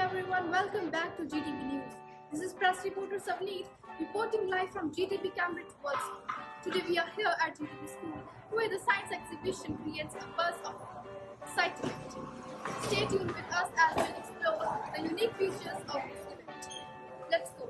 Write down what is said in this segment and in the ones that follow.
everyone, welcome back to GTB News. This is press reporter Savneet reporting live from GTB Cambridge World School. Today we are here at GTB School where the science exhibition creates a buzz of excitement. Stay tuned with us as we explore the unique features of this event. Let's go.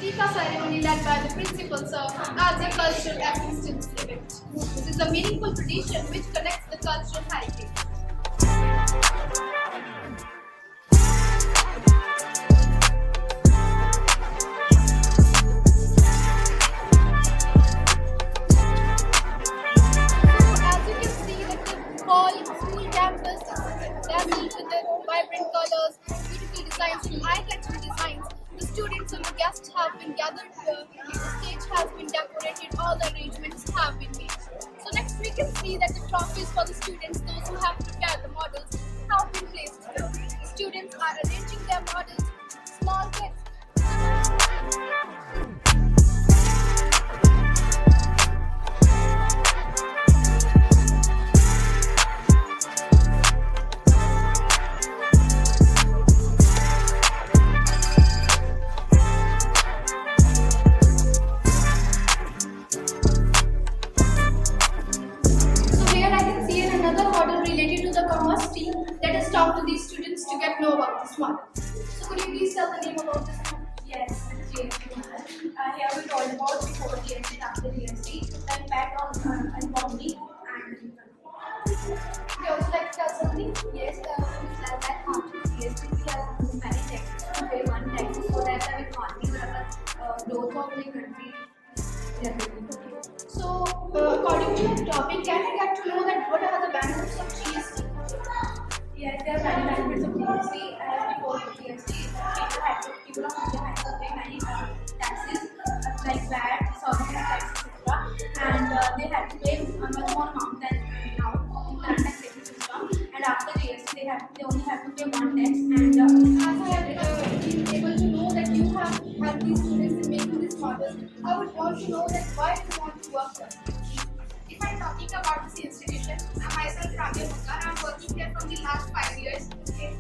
Tika ceremony led by the principal served as a cultural assistance event. This is a meaningful tradition which connects the cultural heritage. School campus is dazzled with the vibrant colors, beautiful designs, and eye-catching designs. The students and the guests have been gathered here. The stage has been decorated. All the arrangements have been made. So next we can see that the trophies for the students, those who have prepared the models, have been placed here. The students are arranging their models. Small kids. Related to the commerce team, let us talk to these students to get know about this model. So could you please tell the name about this model? Yes, it's GST model. Here we told about before GST and after GST, the impact on economy and Would you also like to tell something? yes, like that after GST we have many taxes to pay one tax so that the economy will growth of the country. So according to your topic, can we get to know that what are the benefits of GST? Yes, there are many benefits of GST. As before GST, people of India had to pay many taxes like VAT, service tax, etc. And they had to pay a much more amount than now in current taxation system. And after GST, they only have to pay one tax. And as I have been able to know that you have helped these students in making this model, I would want to know that why do you want to work here? If I'm talking about this institution, I'm myself Rabia Mukhtar. I'm working here from the last 5 years.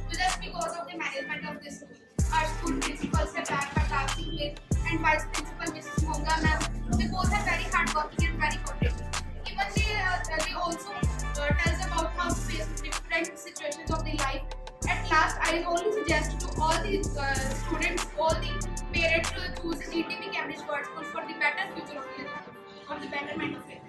Just because of the management of this school. Our school principal Sir Dancing with and vice principal Mrs. Monga ma'am. They both are very hardworking and very cooperative. Even they also tells about how to face different situations of their life. At last, I only suggest to all the students, all the parents to choose GTB Cambridge World School for the better future of their life, for the betterment of their life.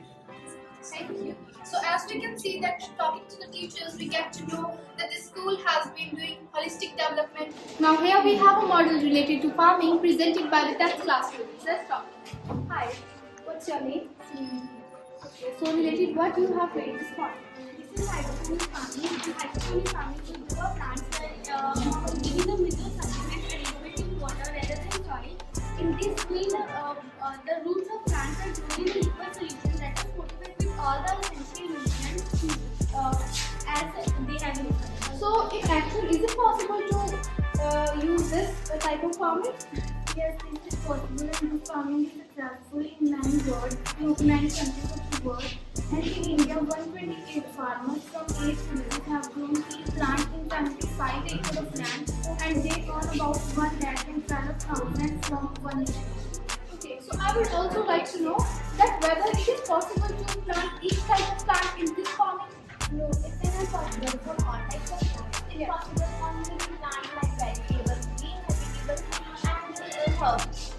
Thank you. So as we can see that talking to the teachers, we get to know that the school has been doing holistic development. Now here we have a model related to farming presented by the 10th class students. Let's talk. hi, what's your name? Okay, so related what you have made this model. This is hydroponic farming. In hydroponic farming, we grow plants that giving them mineral supplements and elevating water rather than soil. In this way, the roots of plants are grown in a liquid solution that is fortified with all the essential nutrients as they have in soil. So in actual, is it possible to use this type of farming? Yes, this is possible, and this farming is successful in many countries of the world. And in India, 128 farmers from 8 villages have grown tea plants in 75 acres of land, and they earn about 1,12,000 from one acre. Okay, so I would also like to know that whether it is possible to plant each type of plant in this farming. No, it is not possible for all types of plants. It is possible only to plant like vegetables, green vegetables, and herbs.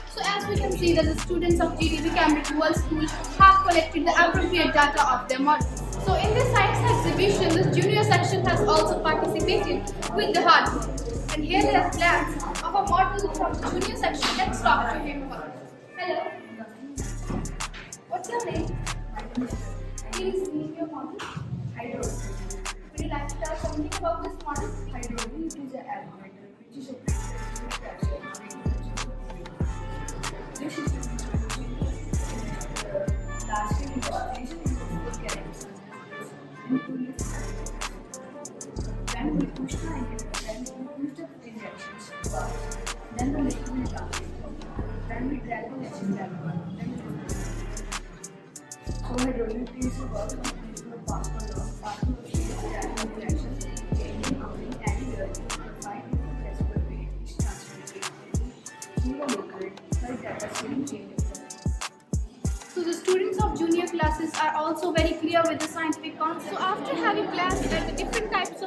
So as we can see that the students of GTB Cambridge World School have collected the appropriate data of their model. So in this science exhibition, the junior section has also participated with the hard work. And here there are plans of a model from the junior section. Let's talk to him first. Hello. What's your name? Please name your model. Would you like to tell something about this model? Hydrogen is an element which is a pressure. This is lasting investigation in the chemicals. When we push the injections, then the liquid is out. Then we drag the machine So hydrogen is a work on the particle of reaction, changing,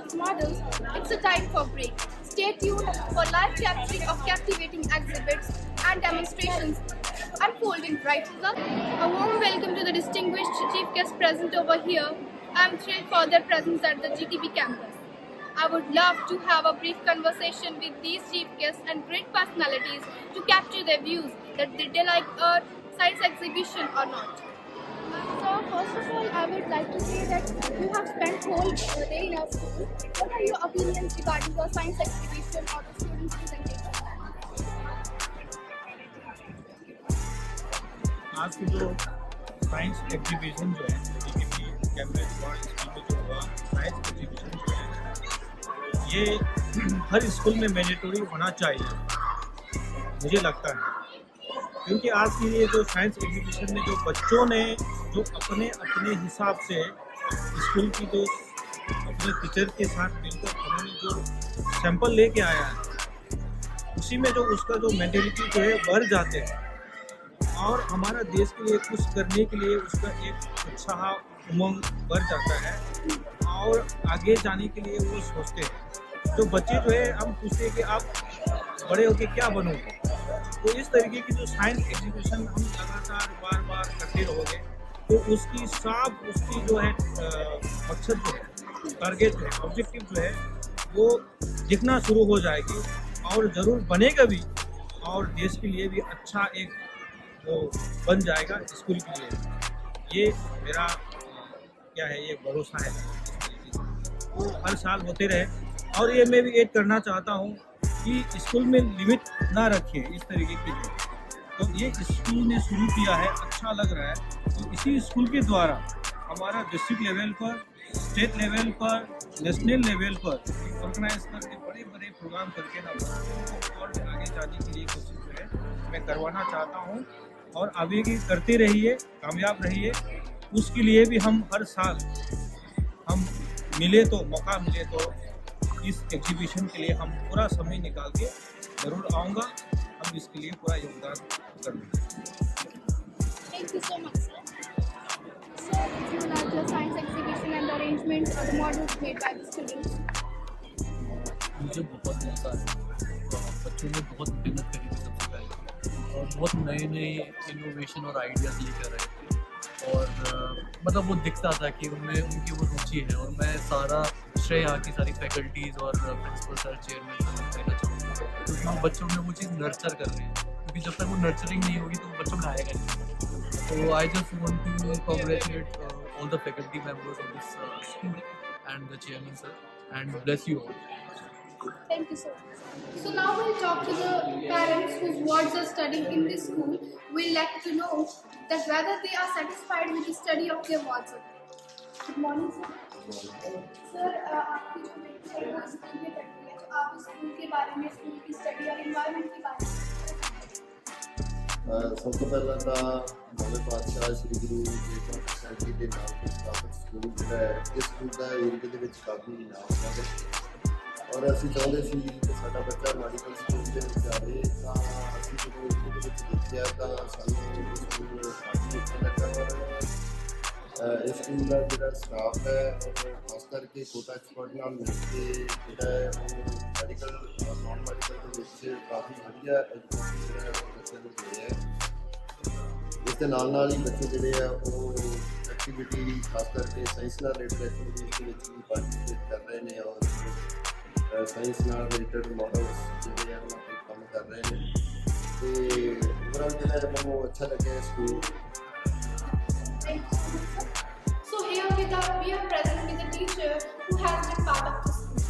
with models, it's a time for break. Stay tuned for live capturing of captivating exhibits and demonstrations unfolding right to the. A warm welcome to the distinguished chief guests present over here. I'm thrilled for their presence at the GTB campus. I would love to have a brief conversation with these chief guests and great personalities to capture their views that did they like a science exhibition or not. So first of all, I would like to say that you have spent whole day in our school. What are your opinions regarding the science exhibition or the students' presentation? आज की जो science exhibition जो है GTB Cambridge world school में जो हुआ science exhibition जो है ये हर स्कूल में मैंडेटरी होना चाहिए मुझे लगता है, क्योंकि आज की ये जो साइंस एग्जीबिशन में जो बच्चों ने जो अपने अपने हिसाब से स्कूल की जो अपने टीचर के साथ मिलकर उन्होंने जो सैंपल लेके आया है उसी में जो उसका जो मेंटेलिटी जो है बढ़ जाते हैं और हमारा देश के लिए कुछ करने के लिए उसका एक उत्साह उमंग बढ़ जाता है और आगे जाने के लिए वो सोचते हैं। तो बच्चे जो है हम पूछते हैं कि आप बड़े होके क्या बनोगे, तो इस तरीके की जो साइंस एग्जीबिशन हम लगातार बार बार करते रहोगे तो उसकी साफ उसकी जो है मकसद जो है टारगेट जो है ऑब्जेक्टिव जो है वो दिखना शुरू हो जाएगी और ज़रूर बनेगा भी और देश के लिए भी अच्छा एक वो बन जाएगा स्कूल के लिए। ये मेरा क्या है ये भरोसा है वो हर साल होते रहे। और ये मैं भी ऐड करना चाहता हूँ कि स्कूल में लिमिट ना रखें इस तरीके की तो ये स्कूल ने शुरू किया है, अच्छा लग रहा है। तो इसी स्कूल के द्वारा हमारा डिस्ट्रिक्ट लेवल पर, स्टेट लेवल पर, नेशनल लेवल पर ऑर्गेनाइज करके बड़े बड़े प्रोग्राम करके ना और आगे जाने के लिए कोशिश जो है मैं करवाना चाहता हूँ और आगे की करते रहिए, कामयाब रहिए। उसके लिए भी हम हर साल हम मिले तो मौका मिले तो इस एग्जीबिशन के लिए हम पूरा समय निकाल के ज़रूर आऊँगा, हम इसके लिए पूरा योगदान करेंगे। Thank you so much, sir. So, if you like the science exhibition and the arrangements or the models made by the students? मुझे बहुत मज़ा आया। बच्चों ने बहुत मेहनत करी थी सबसे पहले और बहुत नए नए इनोवेशन और आइडियाज़ लेकर आए थे और मतलब वो दिखता था कि उनमें उनकी वो रुचि है और मैं सारा श्रेय यहाँ की सारी फैकल्टीज़ और प्रिंसिपल सर चेयरमैन सर देना चाहूँगा क्योंकि वो बच्चों में वो चीज़ नर्चर कर रहे हैं, क्योंकि जब तक वो नर्चरिंग नहीं होगी तो बच्चों में आएगा नहीं। तो I just want to congratulate all the faculty members of this school and the chairman sir and bless you all. Thank you so much. So now we'll talk to the parents whose wards are studying in this school. We'll like to know that whether they are satisfied with the study of their wards. Good morning, sir. Sir, आपकी जो बेटी है वो school में पढ़ती है, तो आप स्कूल के बारे में, स्कूल की स्टडी और एनवायरनमेंट के बारे में सब तो पहला तो नवे पातशाह श्री गुरु तेग बहादुर जी के नाम से स्थापित स्कूल जो है इस स्कूल का एरिया के काफ़ी नाम है और ਅਸੀਂ ਚਾਹੁੰਦੇ ਸੀ ਕਿ ਸਾਡਾ ਬੱਚਾ ਮੈਡੀਕਲ ਸਕੂਲ ਦੇ ਵਿੱਚ ਜਾਵੇ ਤਾਂ ਅਸੀਂ ਜਦੋਂ ਇਹਦੇ ਵਿੱਚ ਦੇਖਿਆ ਤਾਂ ਸਾਨੂੰ ਸਕੂਲ ਕਾਫੀ ਅੱਛਾ ਲੱਗਾ ਔਰ ਇਸ ਸਕੂਲ ਦਾ ਜਿਹੜਾ ਸਟਾਫ ਹੈ ਔਰ ਖਾਸ ਕਰਕੇ ਕੋਟਾ ਐਕਸਪਰਟ ਨਾਲ ਮਿਲ ਕੇ ਜਿਹੜਾ ਹੈ ਉਹ ਮੈਡੀਕਲ ਨੌਨ ਮੈਡੀਕਲ ਦੇ ਵਿੱਚ ਕਾਫੀ ਵਧੀਆ ਐਜੂਕੇਸ਼ਨ ਜਿਹੜਾ ਹੈ ਉਹ ਬੱਚਿਆਂ ਨੂੰ ਦੇ ਰਿਹਾ ਹੈ। ਇਸ ਦੇ ਨਾਲ ਹੀ ਬੱਚੇ ਜਿਹੜੇ ਆ ਉਹ ਐਕਟੀਵਿਟੀ ਖਾਸ ਕਰਕੇ ਸਾਇੰਸ ਨਾਲ ਰਿਲੇਟਡ ਐਕਟੀਵਿਟੀਜ਼ ਦੇ ਵਿੱਚ ਵੀ ਪਾਰਟੀਸਪੇਟ ਕਰ ਰਹੇ ਨੇ ਔਰ साइंस नाल रिलेटेड मॉडल्स जो है वो काम कर रहे हैं तो ओवरऑल जो है वो अच्छा लगे school. So here we are present with a teacher who has been part of the school.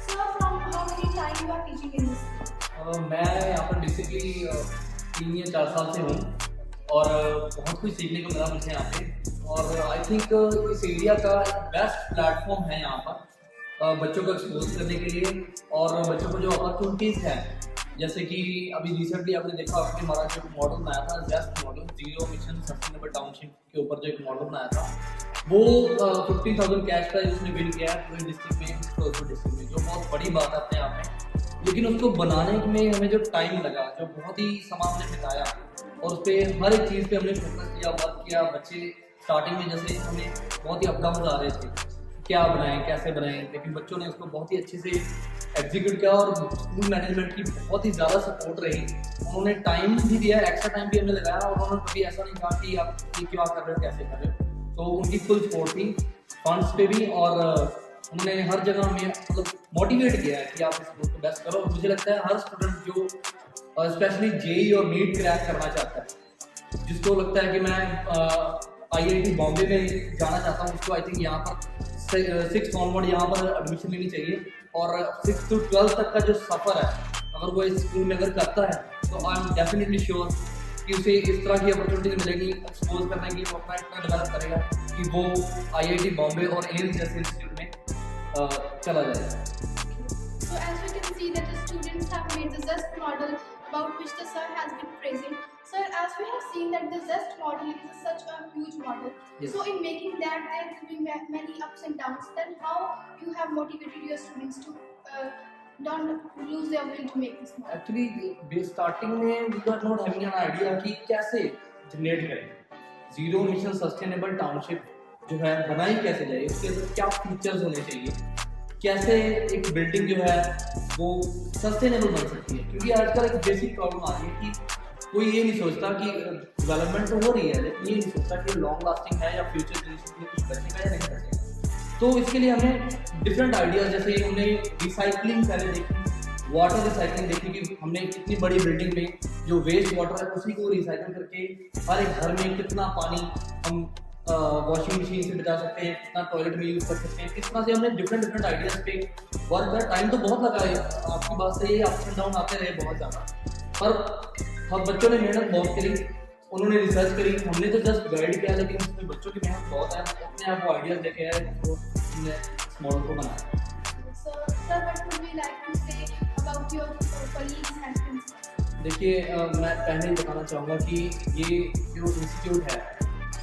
Sir, from how many time you are teaching in this school? मैं यहाँ पर बेसिकली 3 या 4 साल से हूँ और बहुत कुछ सीखने को मिला मुझे यहाँ पे और आई थिंक इस एरिया का बेस्ट प्लेटफॉर्म है यहाँ पर बच्चों को एक्सपोज करने के लिए और बच्चों को जो अपॉर्चुनिटीज़ हैं जैसे कि अभी रिसेंटली आपने देखा आपने हमारा जो मॉडल बनाया था जेस्ट model zero mission sustainable township के ऊपर जो एक मॉडल बनाया था वो 15,000 कैश प्राइज उसने विन किया है पूरे डिस्ट्रिक्ट में, फिरोजपुर डिस्ट्रिक्ट में, जो बहुत बड़ी बात है अपने आप में। लेकिन उसको बनाने में हमें जो टाइम लगा, जो बहुत ही समय हमने बिताया और उस पर हर एक चीज़ पे हमने फोकस किया, वर्क किया। बच्चे स्टार्टिंग में जैसे हमें बहुत ही अप डाउन आ रहे थे क्या बनाएं कैसे बनाएं, लेकिन बच्चों ने उसको बहुत ही अच्छे से एग्जीक्यूट किया और स्कूल मैनेजमेंट की बहुत ही ज़्यादा सपोर्ट रही। उन्होंने टाइम भी दिया, एक्स्ट्रा टाइम भी हमने लगाया और उन्होंने कभी ऐसा नहीं कहा कि आप ये क्या कर रहे हो कैसे कर रहे हो। तो उनकी फुल सपोर्ट थी फंड्स पे भी, और उन्होंने हर जगह हमें मतलब मोटिवेट किया है कि आप इस स्कूल को बेस्ट करो। और मुझे लगता है हर स्टूडेंट जो स्पेशली जेई और नीट क्रैक करना चाहता है, जिसको लगता है कि मैं IIT बॉम्बे में जाना चाहता हूँ, उसको आई थिंक यहाँ पर 6th ऑनवर्ड यहाँ पर एडमिशन लेनी चाहिए। और 6th to 12th तक का जो सफ़र है अगर वो इस स्कूल में अगर करता है तो आई एम डेफिनेटली श्योर कि उसे इस तरह की अपॉर्चुनिटी मिलेगी एक्सपोज करने की, वो अपना इतना डेवलप करेगा कि वो IIT बॉम्बे और एम्स जैसे इंस्टीट्यूट में चला जाएगा। So as we can see that the students have made the ZEST model about which the sir has been praising. Sir, as we have seen that the ZEST model is such a huge model. Yes. So in making that there will be many ups and downs. Then how you have motivated your students to don't lose their will to make this model? Actually starting में we are not having an idea कि कैसे generate करें zero mission sustainable township जो है बनाई कैसे जाए, उसके अंदर क्या फीचर्स होने चाहिए, कैसे एक बिल्डिंग जो है वो सस्टेनेबल बन सकती है। क्योंकि आजकल एक बेसिक प्रॉब्लम आ रही है कि कोई ये नहीं सोचता कि डेवलपमेंट तो हो रही है, लेकिन ये नहीं सोचता कि लॉन्ग लास्टिंग है या फ्यूचर जनरेशन में कुछ बचेगा या नहीं बचेगा। तो इसके लिए हमें डिफरेंट आइडियाज, जैसे हमने रिसाइकलिंग पहले देखी, वाटर रिसाइकलिंग देखी कि हमने इतनी बड़ी बिल्डिंग में जो वेस्ट वाटर है उसी को रिसाइकल करके हर एक घर में कितना पानी हम वॉशिंग मशीन से बचा सकते हैं, कितना टॉयलेट में यूज़ कर सकते हैं। इस तरह से हमने डिफरेंट आइडियाज़ पे वर्क किया। टाइम तो बहुत लगा है, आपकी बात से ये अप्स एंड डाउन आते रहे बहुत ज़्यादा, पर हम बच्चों ने मेहनत बहुत करी, उन्होंने रिसर्च करी, हमने तो जस्ट गाइड किया, लेकिन उसमें बच्चों की मेहनत बहुत है। अपने आप वो आइडियाज़ लेके आए तो हमने इस मॉडल को बनाया। So sir, what would we like to say about your colleagues and principals? देखिए मैं पहले ही बताना चाहूँगा कि ये जो इंस्टीट्यूट है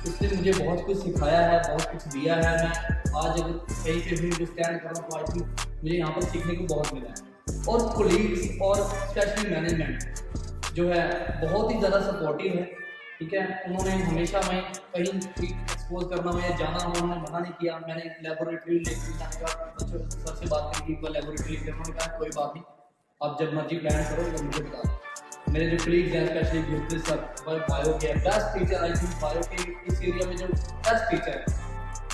उसने मुझे बहुत कुछ सिखाया है, बहुत कुछ दिया है। मैं आज अगर कहीं पे भी जो स्टैंड कर रहा हूँ तो आई थिंक मुझे यहाँ पर सीखने को बहुत मिला है। और कोलीग्स और स्पेशली मैनेजमेंट जो है बहुत ही ज़्यादा सपोर्टिव है, ठीक है। उन्होंने हमेशा मैं कहीं एक्सपोज करना हो या जाना हो उन्होंने मना नहीं किया। मैंने लेबोरेटरी लेके जाने का बच्चों सर से बात करी कि लेबोरेटरी लेके, उन्होंने कहा कोई बात नहीं, आप जब मर्जी प्लान करो तो मुझे बता दो। मेरे जो कलीग्स हैं स्पेशली गुरप्रीत सर, बायो के best teacher, I think bio के इस एरिया में जो बेस्ट टीचर है,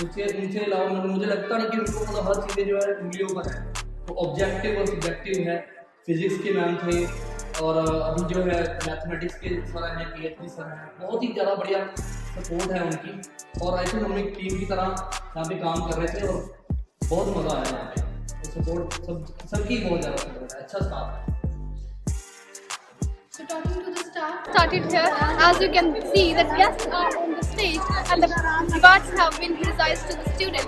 उनसे अलावा मुझे लगता नहीं कि उनको मतलब हर चीज़ें जो है उंगलियों पर है। तो ऑब्जेक्टिव और सब्जेक्टिव है। फिजिक्स के मैम थे और अभी जो है मैथमेटिक्स के सर हैं, PhD सर हैं, बहुत ही ज़्यादा बढ़िया सपोर्ट है उनकी। और आई थिंक हम एक टीम की तरह यहाँ पे काम कर रहे थे और बहुत मज़ा आया यहाँ पे। सपोर्ट सबकी बहुत ज़्यादा सपोर्ट है, अच्छा स्टाफ है। So talking to the staff started here. As you can see, the guests are on the stage and the rewards have been precised to the students.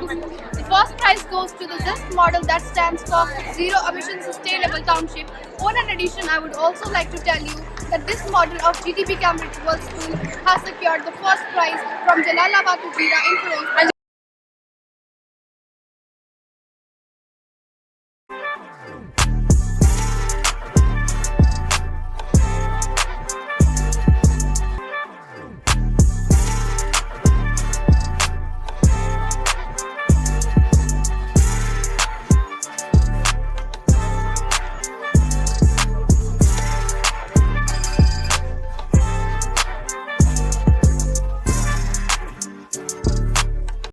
The first prize goes to the ZEST model that stands for Zero Emission Sustainable Township. On an addition, I would also like to tell you that this model of GTB Cambridge World School has secured the first prize from Jalalabad to Jira in Firoz.